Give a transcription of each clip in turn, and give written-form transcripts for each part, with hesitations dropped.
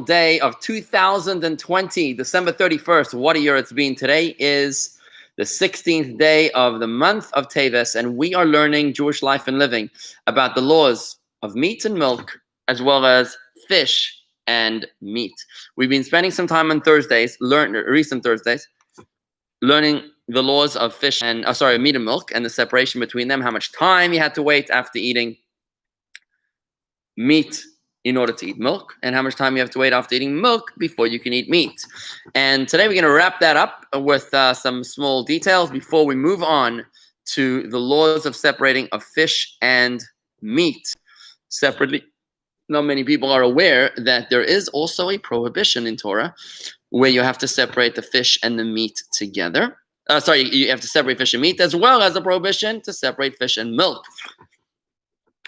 Day of 2020, December 31st. What a year it's been. Today is the 16th day of the month of Teves, and we are learning Jewish life and living about the laws of meat and milk, as well as fish and meat. We've been spending some time on recent Thursdays, learning the laws of meat and milk and the separation between them, how much time you had to wait after eating meat in order to eat milk, and how much time you have to wait after eating milk before you can eat meat. And today we're going to wrap that up with some small details before we move on to the laws of separating of fish and meat separately. Not many people are aware that there is also a prohibition in Torah where you have to separate the fish and the meat together. You have to separate fish and meat, as well as a prohibition to separate fish and milk.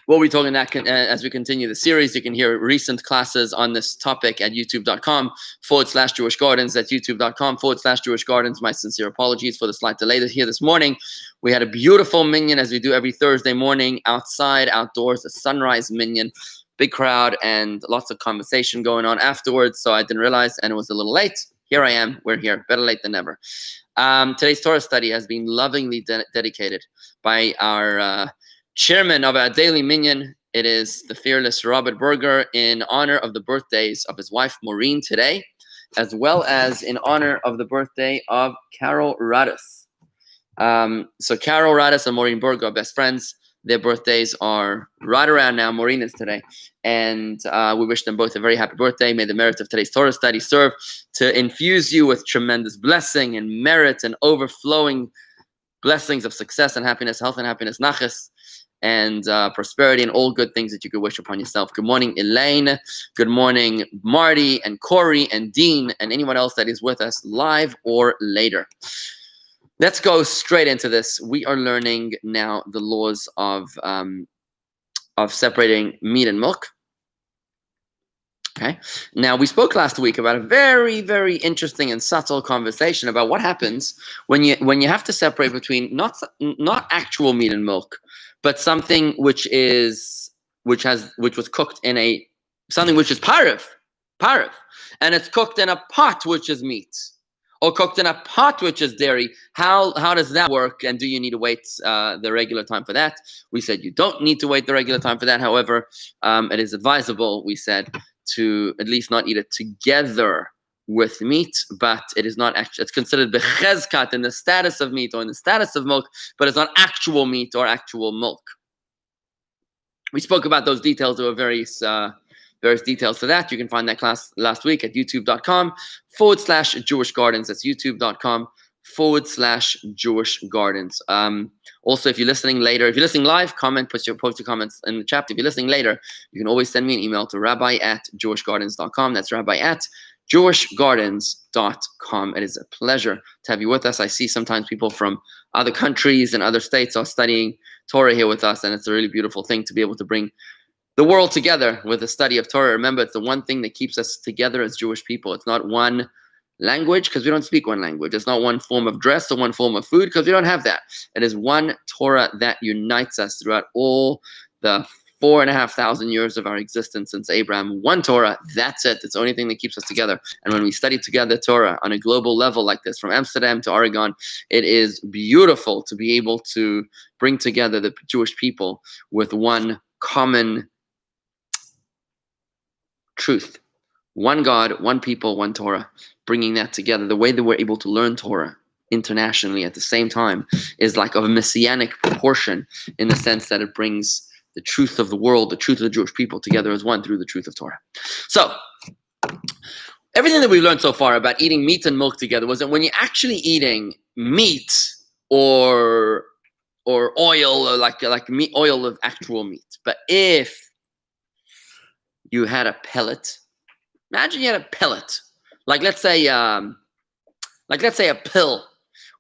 We'll be talking that as we continue the series. You can hear recent classes on this topic at youtube.com/Jewish Gardens. That's youtube.com/Jewish Gardens. My sincere apologies for the slight delay here this morning. We had a beautiful minyan, as we do every Thursday morning, outdoors, a sunrise minyan. Big crowd and lots of conversation going on afterwards. So I didn't realize, and it was a little late. Here I am. We're here. Better late than never. Today's Torah study has been lovingly dedicated by our chairman of our daily minyan. It is the fearless Robert Berger, in honor of the birthdays of his wife Maureen today, as well as in honor of the birthday of Carol Radis. So Carol Radis and Maureen Berger are best friends. Their birthdays are right around now. Maureen is today. And we wish them both a very happy birthday. May the merit of today's Torah study serve to infuse you with tremendous blessing and merit and overflowing blessings of success and happiness, health and happiness, nachas, and prosperity, and all good things that you could wish upon yourself. Good morning, Elaine. Good morning, Marty and Corey and Dean and anyone else that is with us live or later. Let's go straight into this. We are learning now the laws of separating meat and milk. Okay. Now, we spoke last week about a very, very interesting and subtle conversation about what happens when you have to separate between not actual meat and milk, but something which was cooked in something which is parv, and it's cooked in a pot which is meat, or cooked in a pot which is dairy. How does that work? And do you need to wait the regular time for that? We said you don't need to wait the regular time for that. However, it is advisable, we said, to at least not eat it together with meat, but it is not actually, it's considered bechezkat, in the status of meat or in the status of milk, but it's not actual meat or actual milk. We spoke about those details. There were various details to that. You can find that class last week at youtube.com/Jewish Gardens. That's youtube.com/Jewish Gardens. Also, if you're listening later, if you're listening live, post your comments in the chat. If you're listening later, you can always send me an email to rabbi@jewishgardens.com. That's rabbi@jewishgardens.com. It is a pleasure to have you with us. I see sometimes people from other countries and other states are studying Torah here with us, and it's a really beautiful thing to be able to bring the world together with the study of Torah. Remember, it's the one thing that keeps us together as Jewish people. It's not one language, because we don't speak one language. It's not one form of dress or one form of food, because we don't have that. It is one Torah that unites us throughout all the 4,500 years of our existence since Abraham. One Torah, that's it. It's the only thing that keeps us together. And when we study together Torah on a global level like this, from Amsterdam to Oregon, it is beautiful to be able to bring together the Jewish people with one common truth. One God, one people, one Torah. Bringing that together, the way that we're able to learn Torah internationally at the same time is like of a messianic proportion, in the sense that it brings the truth of the world, the truth of the Jewish people together as one through the truth of Torah. So, everything that we've learned so far about eating meat and milk together was that when you're actually eating meat or oil, or like meat, oil of actual meat. But if you had a pellet, imagine you had a pellet. Like let's say a pill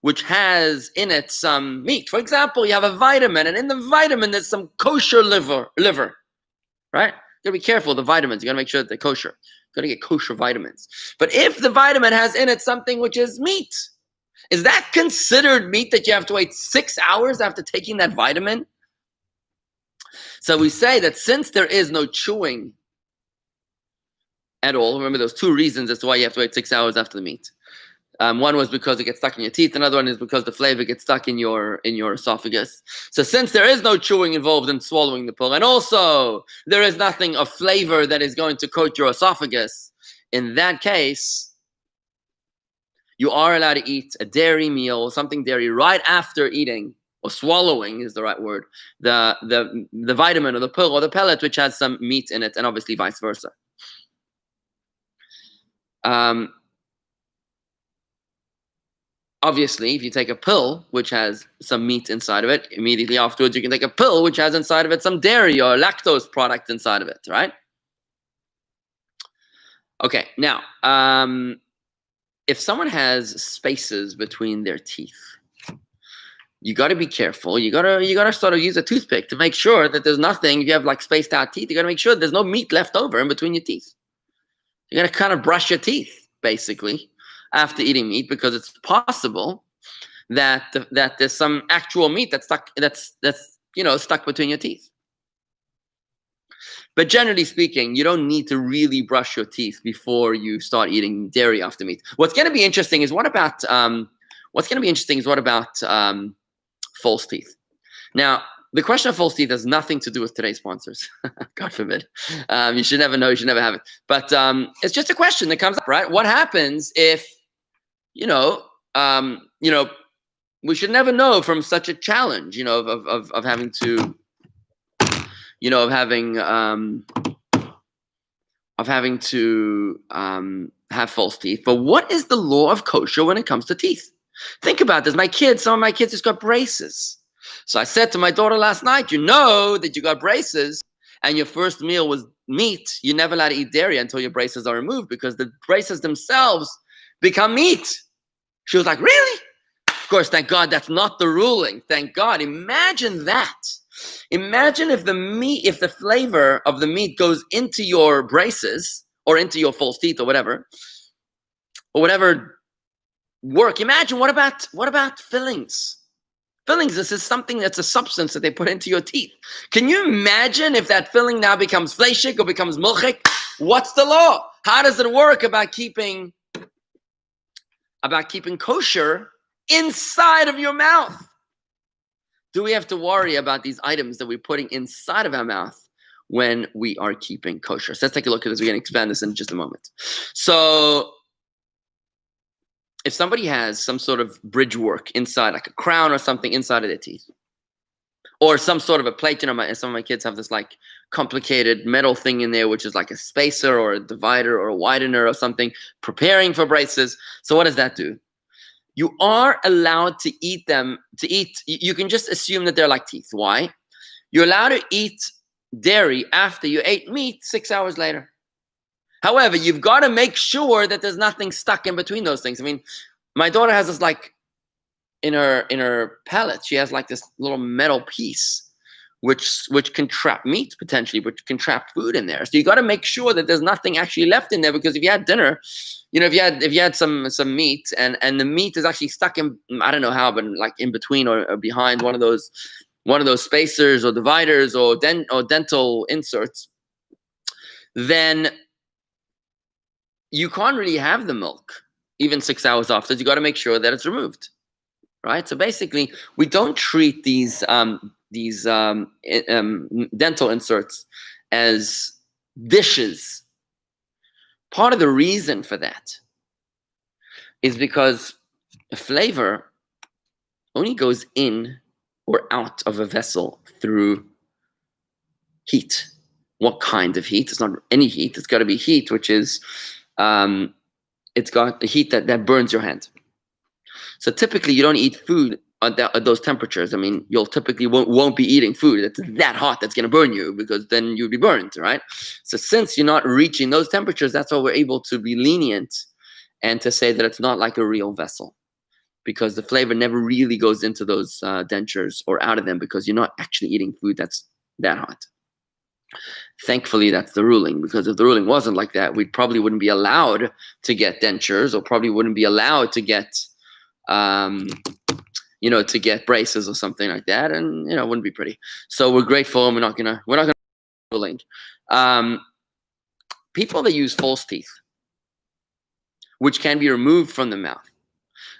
which has in it some meat. For example, you have a vitamin, and in the vitamin there's some kosher liver, right? You gotta be careful with the vitamins. You gotta make sure that they're kosher. You gotta get kosher vitamins. But if the vitamin has in it something which is meat, is that considered meat that you have to wait 6 hours after taking that vitamin? So we say that since there is no chewing at all. Remember, those two reasons as to why you have to wait 6 hours after the meat. One was because it gets stuck in your teeth. Another one is because the flavor gets stuck in your esophagus. So since there is no chewing involved in swallowing the pill, and also there is nothing of flavor that is going to coat your esophagus, in that case, you are allowed to eat a dairy meal, something dairy, right after eating, or swallowing is the right word, the vitamin or the pill or the pellet, which has some meat in it, and obviously vice versa. Obviously, if you take a pill which has some meat inside of it, immediately afterwards you can take a pill which has inside of it some dairy or lactose product inside of it, right? Okay, now, if someone has spaces between their teeth, you got to be careful. You gotta sort of use a toothpick to make sure that there's nothing. If you have like spaced out teeth, you got to make sure there's no meat left over in between your teeth. You got to kind of brush your teeth, basically, after eating meat, because it's possible that there's some actual meat that's stuck stuck between your teeth. But generally speaking, you don't need to really brush your teeth before you start eating dairy after meat. What's going to be interesting is what about false teeth? Now, the question of false teeth has nothing to do with today's sponsors. God forbid. You should never know. You should never have it. But it's just a question that comes up, right? What happens if we should never know from such a challenge, of having to, have false teeth. But what is the law of kosher when it comes to teeth? Think about this. Some of my kids just got braces. So I said to my daughter last night, you know that you got braces and your first meal was meat. You're never allowed to eat dairy until your braces are removed, because the braces themselves become meat. She was like, really? Of course, thank God that's not the ruling. Thank God. Imagine that. Imagine if the flavor of the meat goes into your braces or into your false teeth or whatever work. Imagine what about fillings? Fillings, this is something that's a substance that they put into your teeth. Can you imagine if that filling now becomes fleishik or becomes milchik? What's the law? How does it work about keeping kosher inside of your mouth? Do we have to worry about these items that we're putting inside of our mouth when we are keeping kosher? So let's take a look at this. We're going to expand this in just a moment. So if somebody has some sort of bridge work inside, like a crown or something inside of their teeth, or some sort of a plate, some of my kids have this like complicated metal thing in there, which is like a spacer or a divider or a widener or something, preparing for braces. So what does that do? You are allowed to eat them. You can just assume that they're like teeth. Why? You're allowed to eat dairy after you ate meat 6 hours later. However, you've got to make sure that there's nothing stuck in between those things. I mean, my daughter has this like in her palate, she has like this little metal piece which can trap meat potentially, which can trap food in there. So you got to make sure that there's nothing actually left in there, because if you had dinner, if you had some meat and the meat is actually stuck in, I don't know how, but like in between or behind one of those spacers or dividers or dental inserts, then you can't really have the milk even 6 hours after. You got to make sure that it's removed, right? So basically, we don't treat these dental inserts as dishes. Part of the reason for that is because a flavor only goes in or out of a vessel through heat. What kind of heat? It's not any heat. It's got to be heat, which is it's got the heat that burns your hand. So typically, you don't eat food at those temperatures. I mean, you'll typically won't be eating food that's that hot that's going to burn you, because then you'll be burned, right? So since you're not reaching those temperatures, that's why we're able to be lenient and to say that it's not like a real vessel, because the flavor never really goes into those dentures or out of them, because you're not actually eating food that's that hot. Thankfully, that's the ruling, because if the ruling wasn't like that, we probably wouldn't be allowed to get dentures, or probably wouldn't be allowed to get to get braces or something like that, and it wouldn't be pretty. So we're grateful, and we're not gonna ruling. people that use false teeth, which can be removed from the mouth,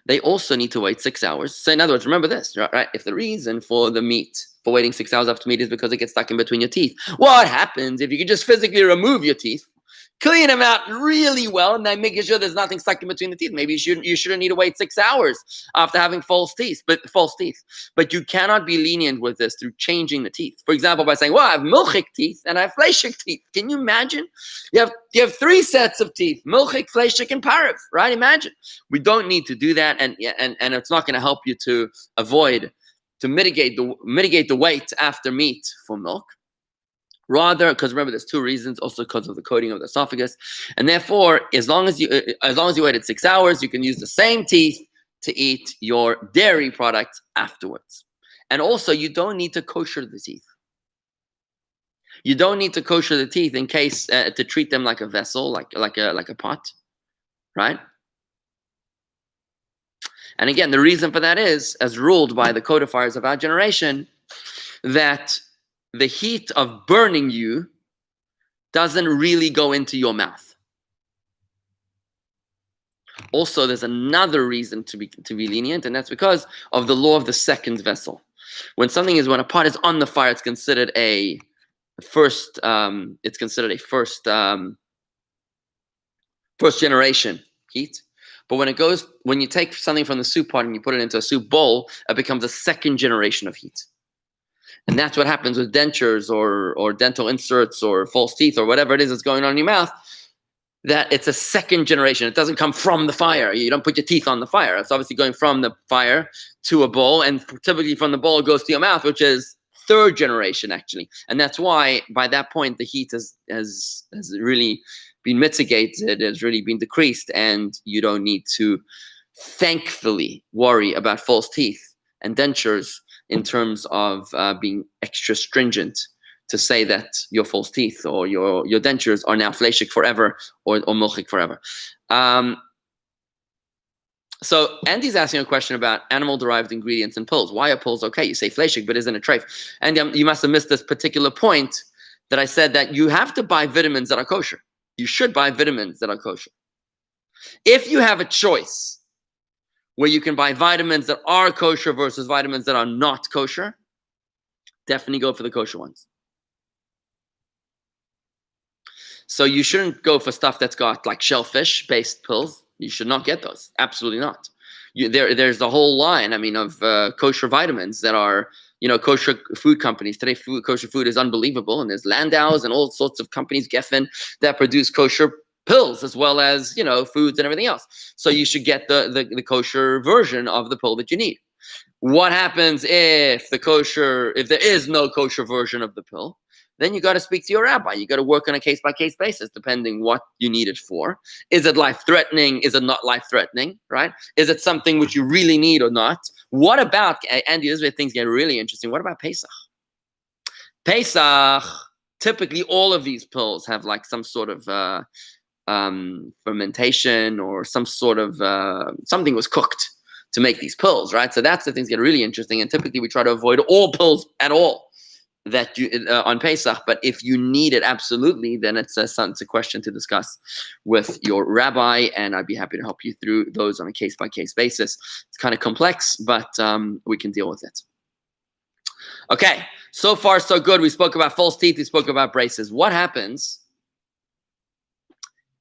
they also need to wait 6 hours. So in other words, remember this, right? If the reason for the meat, for waiting 6 hours after meat is because it gets stuck in between your teeth, what happens if you can just physically remove your teeth, clean them out really well, and then making sure there's nothing stuck in between the teeth? Maybe you shouldn't need to wait 6 hours after having false teeth. But you cannot be lenient with this through changing the teeth. For example, by saying, well, I have milchik teeth and I have fleishik teeth. Can you imagine? You have 3 sets of teeth: milchik, fleishik, and parv, right? Imagine. We don't need to do that, and it's not going to help you to mitigate the weight after meat for milk. Rather, because remember, there's 2 reasons. Also, because of the coating of the esophagus, and therefore, as long as you waited 6 hours, you can use the same teeth to eat your dairy product afterwards. And also, you don't need to kosher the teeth. You don't need to kosher the teeth in case to treat them like a vessel, like a pot, right? And again, the reason for that is, as ruled by the codifiers of our generation, that the heat of burning you doesn't really go into your mouth. Also, there's another reason to be lenient, and that's because of the law of the second vessel. When a pot is on the fire, it's considered a first generation heat. But when you take something from the soup pot and you put it into a soup bowl, it becomes a second generation of heat. And that's what happens with dentures or dental inserts or false teeth or whatever it is that's going on in your mouth, that it's a second generation. It doesn't come from the fire. You don't put your teeth on the fire. It's obviously going from the fire to a bowl, and typically from the bowl it goes to your mouth, which is 3rd generation, actually. And that's why by that point the heat has really been mitigated, has really been decreased, and you don't need to, thankfully, worry about false teeth and dentures in terms of being extra stringent to say that your false teeth or your dentures are now fleishik forever or milchik forever. So Andy's asking a question about animal-derived ingredients in pills. Why are pills okay? You say fleishik, but isn't it treif? And you must have missed this particular point that I said that you have to buy vitamins that are kosher. You should buy vitamins that are kosher. If you have a choice where you can buy vitamins that are kosher versus vitamins that are not kosher, definitely go for the kosher ones. So you shouldn't go for stuff that's got like shellfish-based pills. You should not get those. Absolutely not. There's a whole line, of kosher vitamins that are, kosher food companies. Today, kosher food is unbelievable, and there's Landau's and all sorts of companies, Geffen, that produce kosher pills as well as foods and everything else. So you should get the kosher version of the pill that you need. What happens if there is no kosher version of the pill? Then you got to speak to your rabbi. You got to work on a case-by-case basis, depending what you need it for. Is it life-threatening? Is it not life-threatening? Right? Is it something which you really need or not? What about, Andy, this is where things get really interesting. What about Pesach? Pesach, typically all of these pills have like some sort of fermentation or some sort of something was cooked to make these pills, right? So that's the things get really interesting. And typically we try to avoid all pills at all that you on Pesach. But if you need it absolutely, then it's a question to discuss with your rabbi, and I'd be happy to help you through those on a case-by-case basis. It's kind of complex, but we can deal with it. Okay, so far so good. We spoke about false teeth. We spoke about braces. What happens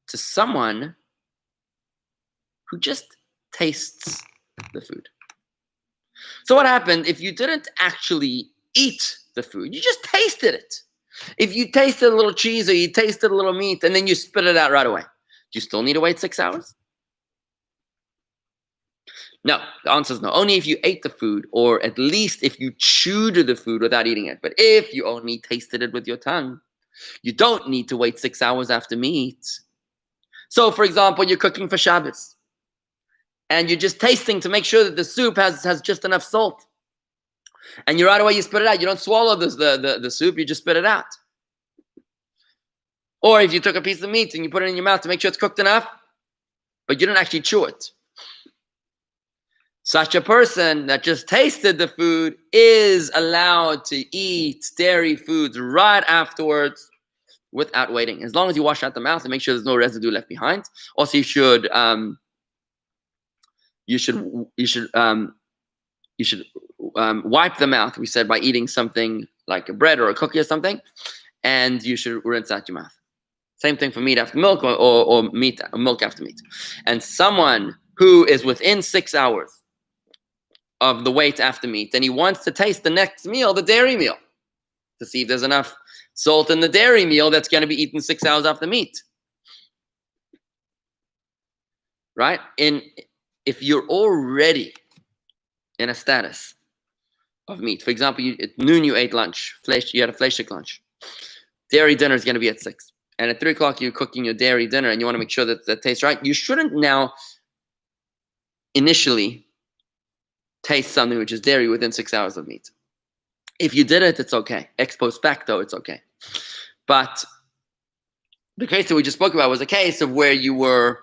to someone who just tastes the food? So what happened if you didn't actually eat the food? You just tasted it. If you tasted a little cheese or you tasted a little meat and then you spit it out right away, do you still need to wait 6 hours? No, the answer is no. Only if you ate the food, or at least if you chewed the food without eating it. But if you only tasted it with your tongue, you don't need to wait 6 hours after meat. So, for example, you're cooking for Shabbos, and you're just tasting to make sure that the soup has just enough salt. And you right away, you spit it out. You don't swallow the soup, you just spit it out. Or if you took a piece of meat and you put it in your mouth to make sure it's cooked enough, but you didn't actually chew it. Such a person that just tasted the food is allowed to eat dairy foods right afterwards, without waiting. As long as you wash out the mouth and make sure there's no residue left behind. Also, you should wipe the mouth. We said by eating something like a bread or a cookie or something, and you should rinse out your mouth. Same thing for meat after milk, or milk after meat. And someone who is within 6 hours of the weight after meat, and he wants to taste the next meal, the dairy meal, to see if there's enough salt in the dairy meal that's going to be eaten 6 hours after meat. Right? If you're already in a status of meat, for example, at noon you ate lunch, you had a fleshik lunch. Dairy dinner is going to be at 6. And at 3 o'clock you're cooking your dairy dinner and you want to make sure that that tastes right. You shouldn't now initially taste something which is dairy within 6 hours of meat. If you did it, it's okay. Ex post facto, it's okay. But the case that we just spoke about was a case of where you were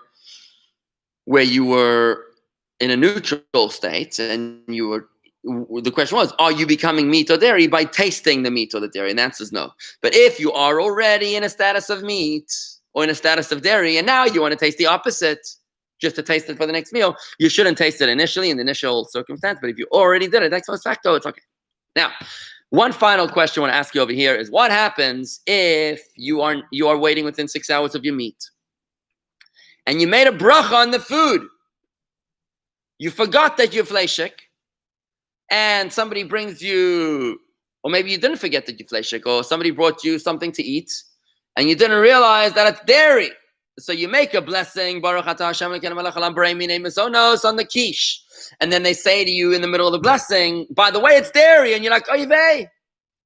in a neutral state, and the question was, are you becoming meat or dairy by tasting the meat or the dairy? And the answer is no. But if you are already in a status of meat or in a status of dairy, and now you want to taste the opposite, just to taste it for the next meal, you shouldn't taste it initially in the initial circumstance. But if you already did it, ex post facto, it's okay. Now, one final question I want to ask you over here is, what happens if you are waiting within 6 hours of your meat, and you made a bracha on the food? You forgot that you're fleshik, and somebody brings you, or maybe you didn't forget that you're fleshik, or somebody brought you something to eat, and you didn't realize that it's dairy. So you make a blessing, Baruch atah Hashem Elokeinu melech haolam borei minei mazonos, on the quiche. And then they say to you in the middle of the blessing, by the way, it's dairy. And you're like, oy vey,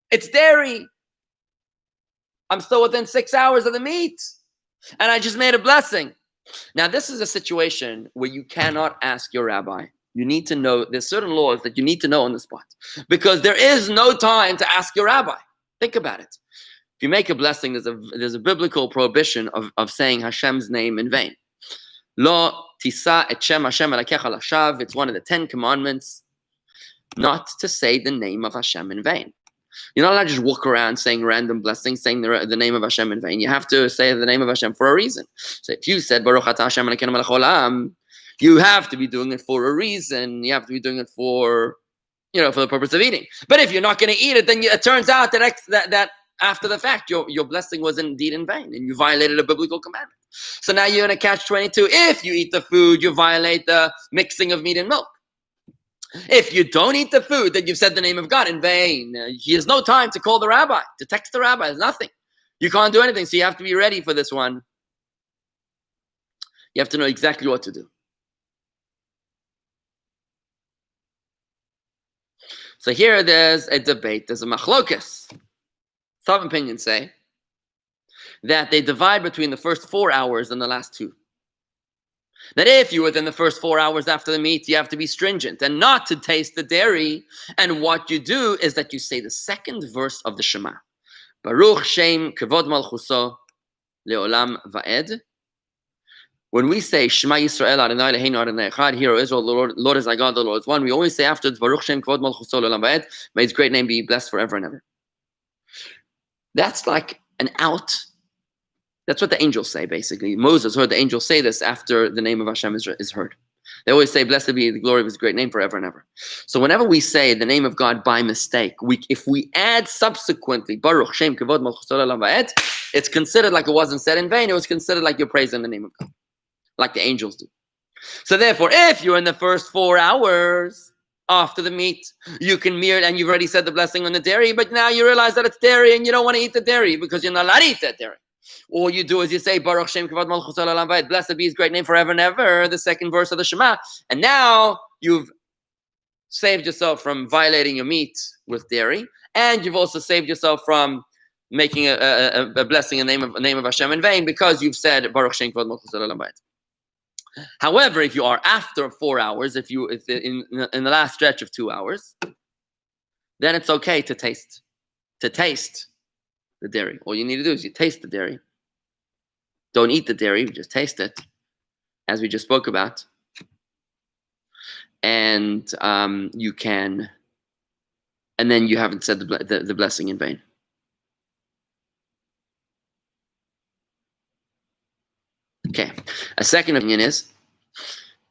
it's dairy. I'm still within 6 hours of the meat. And I just made a blessing. Now, this is a situation where you cannot ask your rabbi. You need to know, there's certain laws that you need to know on the spot, because there is no time to ask your rabbi. Think about it. If you make a blessing, there's a biblical prohibition of saying Hashem's name in vain. Lo tisa et shem Hashem elakecha lashav. It's one of the 10 commandments not to say the name of Hashem in vain. You're not allowed to just walk around saying random blessings, saying the name of Hashem in vain. You have to say the name of Hashem for a reason. So if you said Baruch atah Hashem Elokeinu melech haolam, you have to be doing it for a reason. You have to be doing it for the purpose of eating. But if you're not going to eat it, then it turns out that after the fact, your blessing was indeed in vain, and you violated a biblical commandment. So now you're in a catch-22. If you eat the food, you violate the mixing of meat and milk. If you don't eat the food, then you've said the name of God in vain. He has no time to call the rabbi, to text the rabbi. There's nothing. You can't do anything, so you have to be ready for this one. You have to know exactly what to do. So here there's a debate. There's a machlokas. Some opinions say that they divide between the first 4 hours and the last 2. That if you're within the first 4 hours after the meat, you have to be stringent and not to taste the dairy. And what you do is that you say the second verse of the Shema. Baruch Shem Kavod Malchuso Leolam Va'ed. When we say Shema Yisrael Adonai Eloheinu Adonai Echad, Hear, O Israel, the Lord is thy God, the Lord is one. We always say afterwards, Baruch Shem Kavod Malchuso Leolam Va'ed. May his great name be blessed forever and ever. That's like an out. That's what the angels say, basically. Moses heard the angels say this after the name of Hashem is heard. They always say, blessed be the glory of his great name forever and ever. So whenever we say the name of God by mistake, if we add subsequently, Baruch Shem Kavod Malchuso Leolam Va'ed, it's considered like it wasn't said in vain. It was considered like you're praising the name of God, like the angels do. So therefore, if you're in the first 4 hours after the meat, you can and you've already said the blessing on the dairy, but now you realize that it's dairy and you don't want to eat the dairy because you're not allowed to eat that dairy. All you do is you say, Baruch Shem Kavod Malchuso Leolam Va'ed, blessed be his great name forever and ever, the second verse of the Shema. And now you've saved yourself from violating your meat with dairy, and you've also saved yourself from making a blessing in the name of Hashem in vain, because you've said Baruch Shem Kavod Malchuso Leolam Va'ed. However, if you are after 4 hours, if in the last stretch of 2 hours, then it's okay to taste the dairy. All you need to do is you taste the dairy. Don't eat the dairy, just taste it, as we just spoke about. And you can, and then you haven't said the blessing in vain. Okay. A second opinion is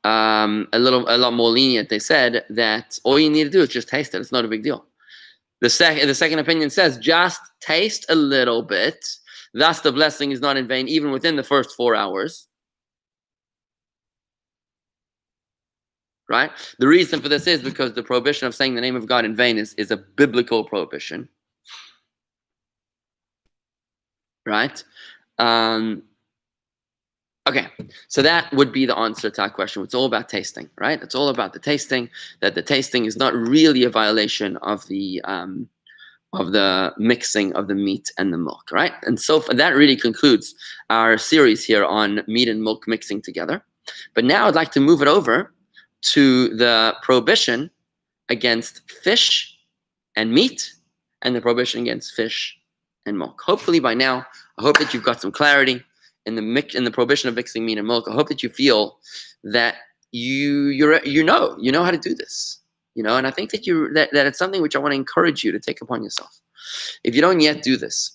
a lot more lenient. They said that all you need to do is just taste it. It's not a big deal. The second opinion says just taste a little bit. Thus, the blessing is not in vain, even within the first 4 hours. Right? The reason for this is because the prohibition of saying the name of God in vain is a biblical prohibition. Right? Okay, so that would be the answer to our question. It's all about tasting, right? It's all about the tasting, that the tasting is not really a violation of the mixing of the meat and the milk, right? And so that really concludes our series here on meat and milk mixing together. But now I'd like to move it over to the prohibition against fish and meat and the prohibition against fish and milk. Hopefully by now, I hope that you've got some clarity in the prohibition of mixing meat and milk. I hope that you feel that you know how to do this. And I think that that it's something which I want to encourage you to take upon yourself. If you don't yet do this,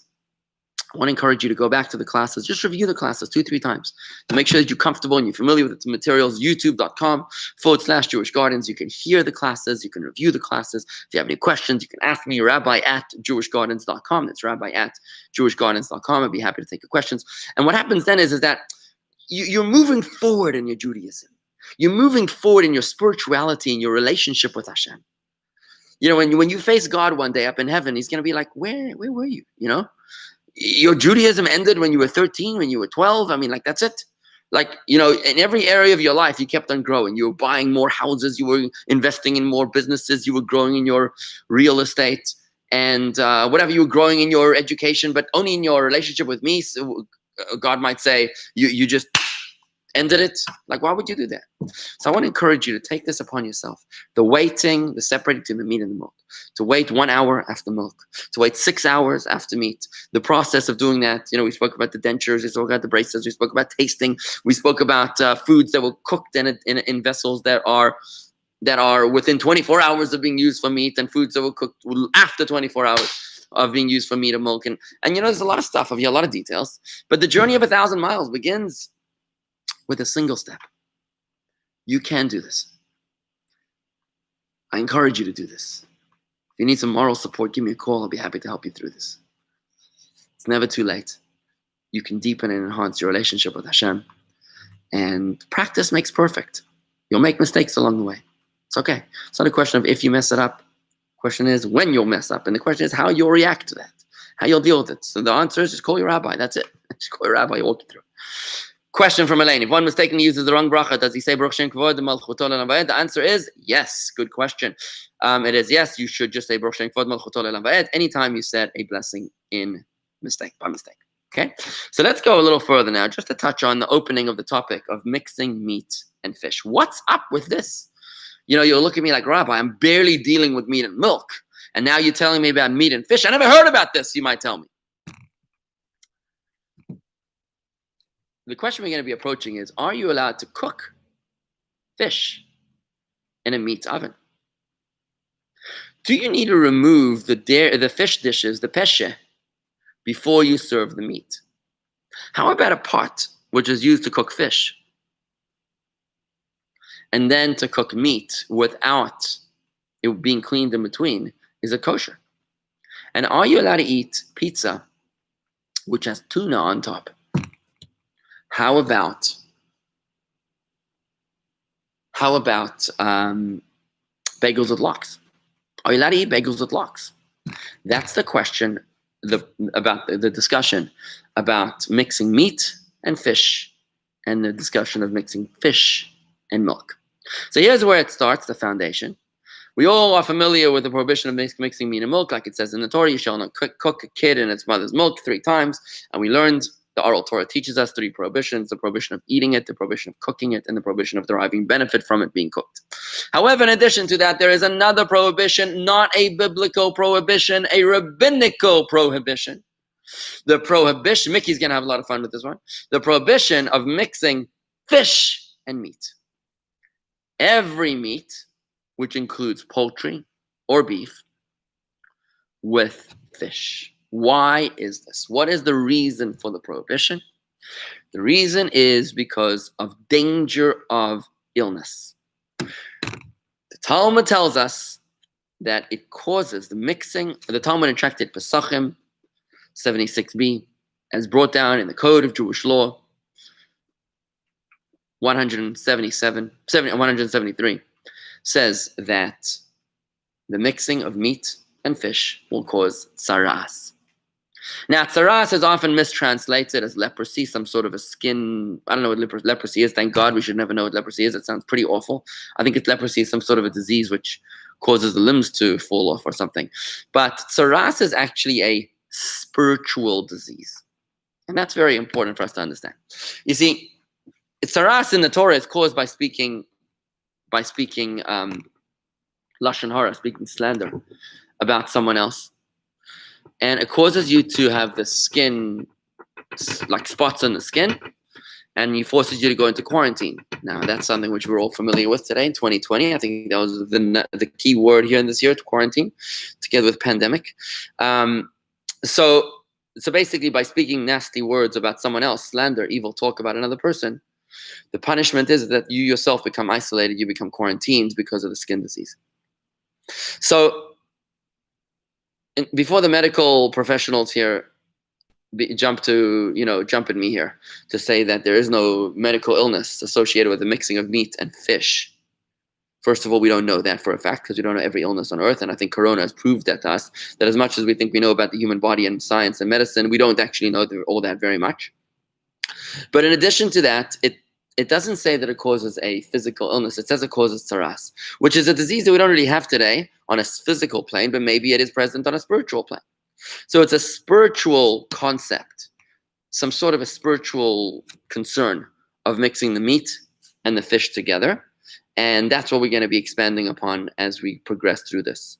I want to encourage you to go back to the classes. Just review the classes 2-3 times to make sure that you're comfortable and you're familiar with the materials. YouTube.com/Jewish Gardens. You can hear the classes. You can review the classes. If you have any questions, you can ask me, rabbi@jewishgardens.com. That's rabbi@jewishgardens.com. I'd be happy to take your questions. And what happens then is that you're moving forward in your Judaism. You're moving forward in your spirituality and your relationship with Hashem. When you face God one day up in heaven, he's going to be like, where were you? Your Judaism ended when you were 13, when you were 12. That's it. In every area of your life, you kept on growing. You were buying more houses. You were investing in more businesses. You were growing in your real estate and whatever you were growing in your education, but only in your relationship with me. So God might say, you just ended it. Why would you do that? So I want to encourage you to take this upon yourself. The waiting, the separating between the meat and the milk. To wait 1 hour after milk. To wait 6 hours after meat. The process of doing that, we spoke about the dentures, we spoke about the braces, we spoke about tasting, we spoke about foods that were cooked in vessels that are within 24 hours of being used for meat, and foods that were cooked after 24 hours of being used for meat or milk. And there's a lot of stuff, a lot of details. But the journey of 1,000 miles begins with a single step. You can do this. I encourage you to do this. If you need some moral support, give me a call. I'll be happy to help you through this. It's never too late. You can deepen and enhance your relationship with Hashem. And practice makes perfect. You'll make mistakes along the way. It's okay. It's not a question of if you mess it up. The question is when you'll mess up. And the question is how you'll react to that. How you'll deal with it. So the answer is just call your rabbi. That's it. Just call your rabbi. He'll walk you through. Question from Elaine. If one mistakenly uses the wrong bracha, does he say Baruch Shem Kavod Malchuto Le'olam Va'ed? The answer is yes. Good question. It is yes. You should just say Baruch Shem Kavod Malchuto Le'olam Va'ed anytime you said a blessing by mistake. Okay? So let's go a little further now, just to touch on the opening of the topic of mixing meat and fish. What's up with this? You'll look at me like, Rabbi, I'm barely dealing with meat and milk. And now you're telling me about meat and fish. I never heard about this, you might tell me. The question we're going to be approaching is, are you allowed to cook fish in a meat oven? Do you need to remove the fish dishes, the peshe, before you serve the meat? How about a pot which is used to cook fish and then to cook meat without it being cleaned in between? Is it kosher? And are you allowed to eat pizza which has tuna on top? How about bagels with lox? Are you allowed to eat bagels with lox? That's the question about the discussion about mixing meat and fish, and the discussion of mixing fish and milk. So here's where it starts, the foundation. We all are familiar with the prohibition of mixing meat and milk, like it says in the Torah, you shall not cook a kid in its mother's milk 3 times. And we learned the oral Torah teaches us 3 prohibitions: the prohibition of eating it, the prohibition of cooking it, and the prohibition of deriving benefit from it being cooked. However, in addition to that, there is another prohibition, not a biblical prohibition, a rabbinical prohibition. The prohibition, Mickey's going to have a lot of fun with this one, the prohibition of mixing fish and meat. Every meat, which includes poultry or beef, with fish. Why is this? What is the reason for the prohibition? The reason is because of danger of illness. The Talmud tells us that it causes the mixing. The Talmud in Tractate Pesachim 76b, as brought down in the Code of Jewish Law 173, says that the mixing of meat and fish will cause tsaras. Now, tsaras is often mistranslated as leprosy, some sort of a skin. I don't know what leprosy is. Thank God we should never know what leprosy is. It sounds pretty awful. I think leprosy is some sort of a disease which causes the limbs to fall off or something. But tsaras is actually a spiritual disease. And that's very important for us to understand. You see, tsaras in the Torah is caused by speaking lashon hara, speaking slander about someone else. And it causes you to have the skin, like spots on the skin, and it forces you to go into quarantine. Now, that's something which we're all familiar with today in 2020. I think that was the key word here in this year, quarantine, together with pandemic. So basically, by speaking nasty words about someone else, slander, evil talk about another person, the punishment is that you yourself become isolated, you become quarantined because of the skin disease. So before the medical professionals here jump at me here to say that there is no medical illness associated with the mixing of meat and fish. First of all, we don't know that for a fact because we don't know every illness on earth. And I think Corona has proved that to us, that as much as we think we know about the human body and science and medicine, we don't actually know all that very much. But in addition to that, it doesn't say that it causes a physical illness. It says it causes tsaras, which is a disease that we don't really have today on a physical plane, but maybe it is present on a spiritual plane. So it's a spiritual concept, some sort of a spiritual concern of mixing the meat and the fish together. And that's what we're going to be expanding upon as we progress through this.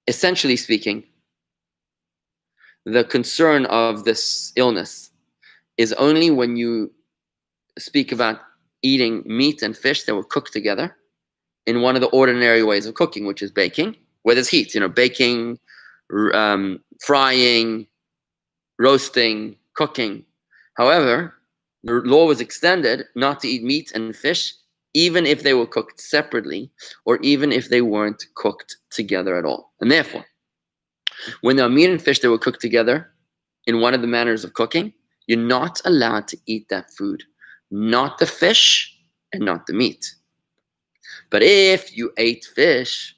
Essentially speaking, the concern of this illness is only when you speak about eating meat and fish that were cooked together in one of the ordinary ways of cooking, which is baking, where there's heat, baking, frying, roasting, cooking. However, the law was extended not to eat meat and fish, even if they were cooked separately, or even if they weren't cooked together at all. And therefore, when there are meat and fish that were cooked together in one of the manners of cooking, you're not allowed to eat that food, not the fish and not the meat. But if you ate fish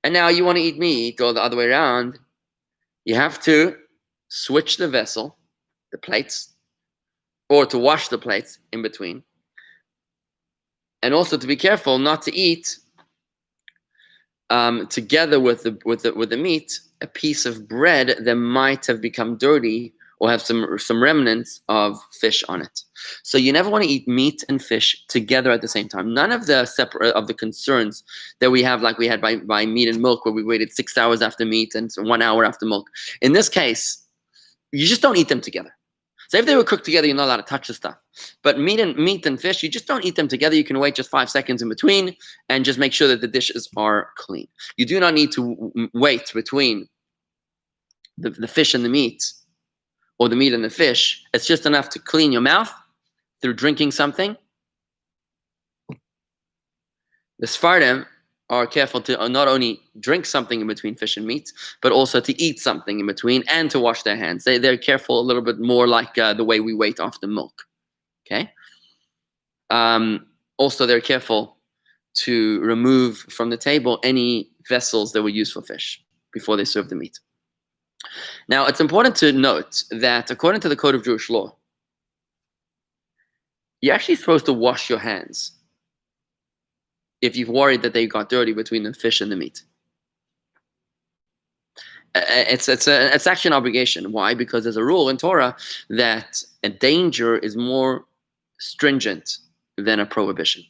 and now you want to eat meat, or the other way around, you have to switch the vessel, the plates, or to wash the plates in between. And also to be careful not to eat together with the meat a piece of bread that might have become dirty or have some remnants of fish on it. So you never want to eat meat and fish together at the same time. None of the concerns that we have, like we had by meat and milk, where we waited 6 hours after meat and 1 hour after milk. In this case, you just don't eat them together. So if they were cooked together, you're not allowed to touch the stuff. But meat and fish, you just don't eat them together. You can wait just 5 seconds in between and just make sure that the dishes are clean. You do not need to wait between the fish and the meat, or the meat and the fish. It's just enough to clean your mouth through drinking something. The Sephardim are careful to not only drink something in between fish and meat, but also to eat something in between and to wash their hands. They're careful a little bit more like the way we wait after milk. Okay. Also, they're careful to remove from the table any vessels that were used for fish before they serve the meat. Now, it's important to note that according to the Code of Jewish Law, you're actually supposed to wash your hands if you've worried that they got dirty between the fish and the meat. It's actually an obligation. Why? Because there's a rule in Torah that a danger is more stringent than a prohibition.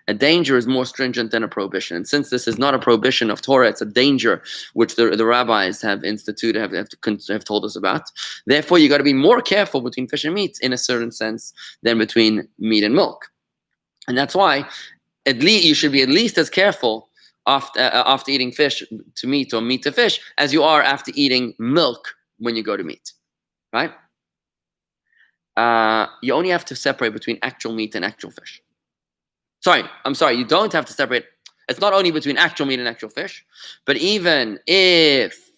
A danger is more stringent than a prohibition. And since this is not a prohibition of Torah, it's a danger which the rabbis have instituted, have told us about. Therefore, you got to be more careful between fish and meat in a certain sense than between meat and milk. And that's why you should be at least as careful after eating fish to meat or meat to fish as you are after eating milk when you go to meat, right? you only have to separate between actual meat and actual fish. I'm sorry, you don't have to separate. It's not only between actual meat and actual fish, but even if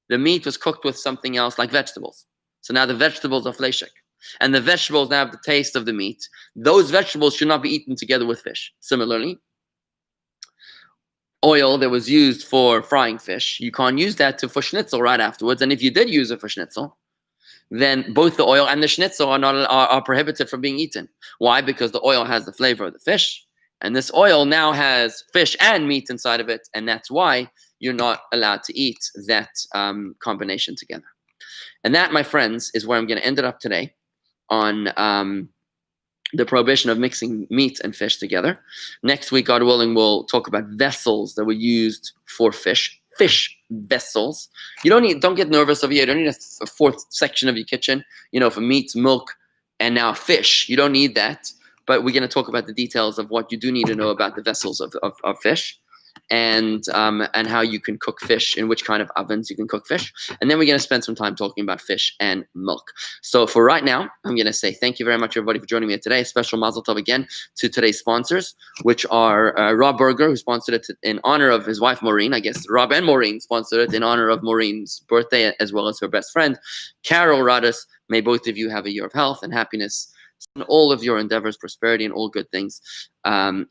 the meat was cooked with something else like vegetables. So now the vegetables are fleshik, and the vegetables now have the taste of the meat. Those vegetables should not be eaten together with fish. Similarly, oil that was used for frying fish, you can't use that for schnitzel right afterwards. And if you did use it for schnitzel, then both the oil and the schnitzel are prohibited from being eaten. Why? Because the oil has the flavor of the fish, and this oil now has fish and meat inside of it, and that's why you're not allowed to eat that combination together. And that, my friends, is where I'm going to end it up today on the prohibition of mixing meat and fish together. Next week, God willing, we'll talk about vessels that were used for fish vessels. Don't get nervous over here. You don't need a fourth section of your kitchen, for meat, milk, and now fish. You don't need that. But we're going to talk about the details of what you do need to know about the vessels of fish, and how you can cook fish, in which kind of ovens you can cook fish. And then we're going to spend some time talking about fish and milk. So for right now, I'm going to say thank you very much, everybody, for joining me today. A special mazel tov again to today's sponsors, which are Rob Berger, who sponsored it in honor of his wife, Maureen. I guess Rob and Maureen sponsored it in honor of Maureen's birthday, as well as her best friend, Carol Radis. May both of you have a year of health and happiness in all of your endeavors, prosperity, and all good things,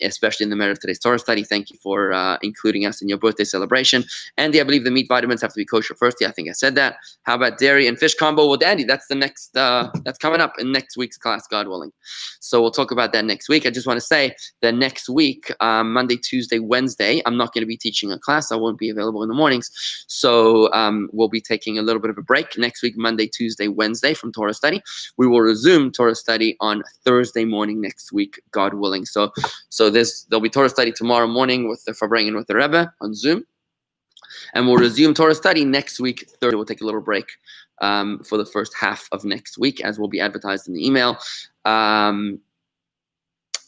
especially in the merit of today's Torah study. Thank you for including us in your birthday celebration. Andy, I believe the meat vitamins have to be kosher first. Yeah, I think I said that. How about dairy and fish combo with Andy? That's the next, that's coming up in next week's class, God willing. So we'll talk about that next week. I just want to say that next week, Monday, Tuesday, Wednesday, I'm not going to be teaching a class. I won't be available in the mornings. So we'll be taking a little bit of a break next week, Monday, Tuesday, Wednesday from Torah study. We will resume Torah study on Thursday morning next week, God willing. So there'll be Torah study tomorrow morning with the Fabring and with the Rebbe on Zoom, and we'll resume Torah study next week. Thursday, we'll take a little break for the first half of next week, as will be advertised in the email.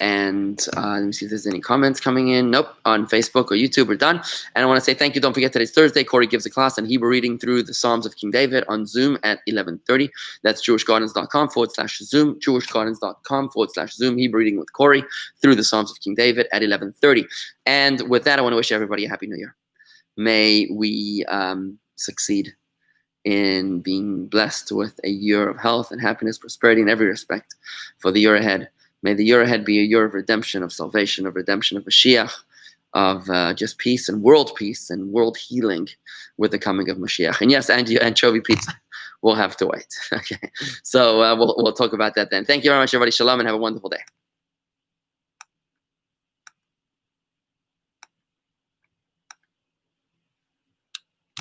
And let me see if there's any comments coming in. Nope, on Facebook or YouTube, we're done. And I want to say thank you. Don't forget, today's Thursday. Corey gives a class on Hebrew reading through the Psalms of King David on Zoom at 11:30. That's jewishgardens.com/Zoom, jewishgardens.com/Zoom, Hebrew reading with Corey through the Psalms of King David at 11:30. And with that, I want to wish everybody a Happy New Year. May we succeed in being blessed with a year of health and happiness, prosperity in every respect for the year ahead. May the year ahead be a year of redemption, of salvation, of redemption, of Mashiach, of just peace and world healing with the coming of Mashiach. And yes, anchovy pizza. We'll have to wait. Okay. So we'll talk about that then. Thank you very much, everybody. Shalom, and have a wonderful day.